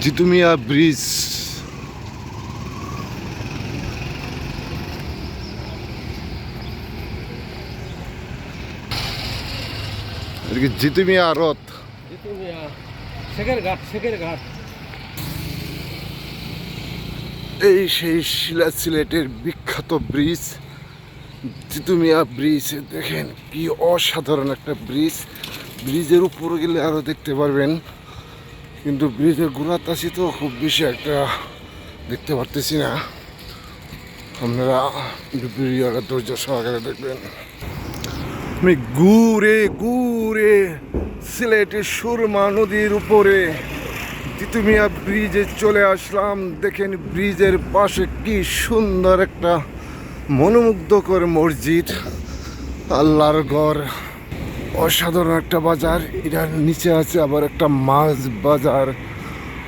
Jitumiya bridge. Jitumiya রথ, শেখের ঘাট। এই সেই সিলেটের বিখ্যাত ব্রিজ জিতুমিয়া ব্রিজ। দেখেন কি অসাধারণ একটা ব্রিজ। ব্রিজের উপরে গেলে আরো দেখতে পারবেন, কিন্তু ব্রিজের গোড়াতে আছি তো খুব বেশি একটা দেখতে পারতেছি না। আপনারা ভিডিওটা ধৈর্য সহকারে দেখবেন। আমি ঘুরে ঘুরে সিলেটের সুরমা নদীর উপরে জিতুমিয়া ব্রিজে চলে আসলাম। দেখেন ব্রিজের পাশে কি সুন্দর একটা মনোমুগ্ধকর মসজিদ, আল্লাহর ঘর, অসাধারণ একটা বাজার। এটার নিচে আছে আবার একটা মাছ বাজার।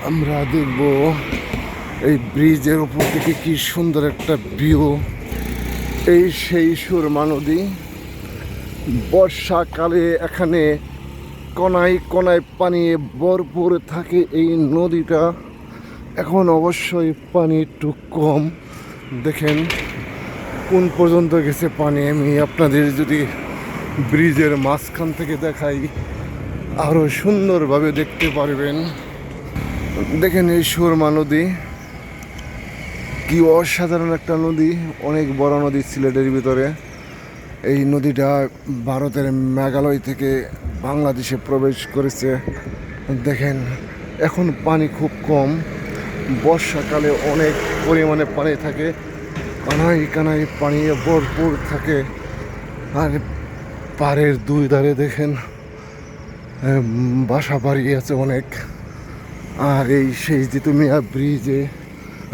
আমরা দেখব এই ব্রিজের উপর থেকে কি সুন্দর একটা ভিউ। এই সেই সুরমা নদী। বর্ষাকালে এখানে কনায় কনায় পানি ভরপুর থাকে এই নদীটা। এখন অবশ্যই পানি একটু কম। দেখেন কোন পর্যন্ত গেছে পানি। আমি আপনাদের যদি ব্রিজের মাঝখান থেকে দেখাই আরও সুন্দরভাবে দেখতে পারবেন। দেখেন এই সুরমা নদী কি অসাধারণ একটা নদী, অনেক বড় নদী সিলেটের ভিতরে। এই নদীটা ভারতের মেঘালয় থেকে বাংলাদেশে প্রবেশ করেছে। দেখেন এখন পানি খুব কম, বর্ষাকালে অনেক পরিমাণে পানি থাকে, কানায় কানায় পানি ভরপুর থাকে। আর পাড়ের দুই ধারে দেখেন বাসা বাড়ি আছে অনেক। আর এই সেই জিতুমিয়া ব্রিজে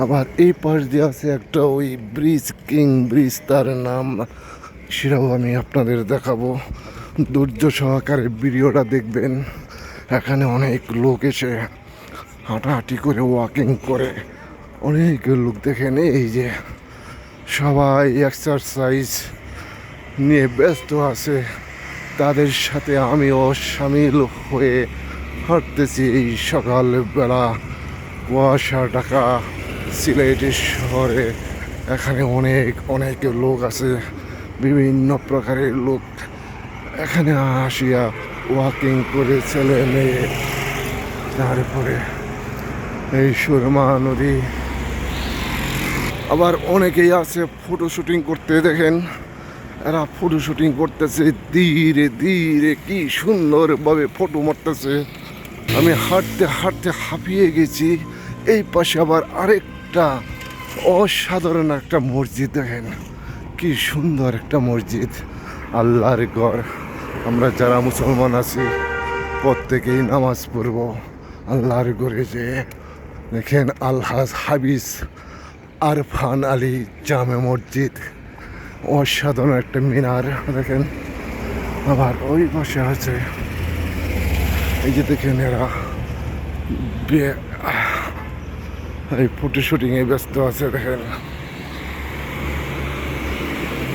আবার এই পাশ দিয়ে আছে একটা ওই ব্রিজ, কিং ব্রিজ তার নাম, সেটাও আমি আপনাদের দেখাবো। ধৈর্য সহকারে ভিডিওটা দেখবেন। এখানে অনেক লোক এসে হাঁটাহাঁটি করে ওয়াকিং করে, অনেক লোক দেখেন এই যে সবাই এক্সারসাইজ নিয়ে ব্যস্ত আছে। তাদের সাথে আমিও সামিল হয়ে হাঁটতেছি এই সকালবেলা কুয়াশা ঢাকা সিলেটের শহরে। এখানে অনেক অনেক লোক আছে, বিভিন্ন প্রকারের লোক এখানে আসিয়া ওয়াকিং করে, ছেলে মেয়ে। তারপরে এই সুরমা নদী। আবার অনেকেই আছে ফটো শুটিং করতে। দেখেন এরা ফটো শুটিং করতেছে ধীরে ধীরে, কি সুন্দরভাবে ফটো মারতেছে। আমি হাঁটতে হাঁটতে হাঁপিয়ে গেছি। এই পাশে আবার আরেকটা অসাধারণ একটা মসজিদ। দেখেন কি সুন্দর একটা মসজিদ, আল্লাহর ঘর। আমরা যারা মুসলমান আছি প্রত্যেকেই নামাজ পড়ব আল্লাহর ঘরে যে। দেখেন আলহাজ হাবিজ আরফান আলী জামে মসজিদ, অসাধারণ একটা মিনার। দেখেন আবার ওই পাশে আছে এই যে দেখেন এরা এই ফটো শুটিংয়ে ব্যস্ত আছে। দেখেন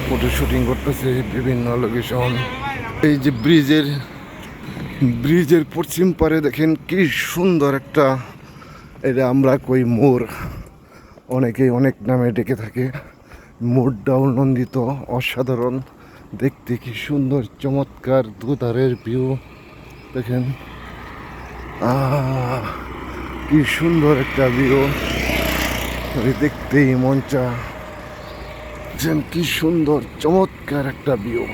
ফটো শুটিং করতেছে বিভিন্ন লোকেশন। এই যে ব্রিজের পশ্চিম পারে দেখেন কি সুন্দর একটা, এটা আমরা কই মোর, অনেকেই অনেক নামে ডেকে থাকে। মোরটাও নন্দিত, অসাধারণ দেখতে, কি সুন্দর চমৎকার দুধারের ভিউ। দেখেন কি সুন্দর একটা ভিউ, দেখতেই মন চায়। কি সুন্দর চমৎকার একটা ভিউ।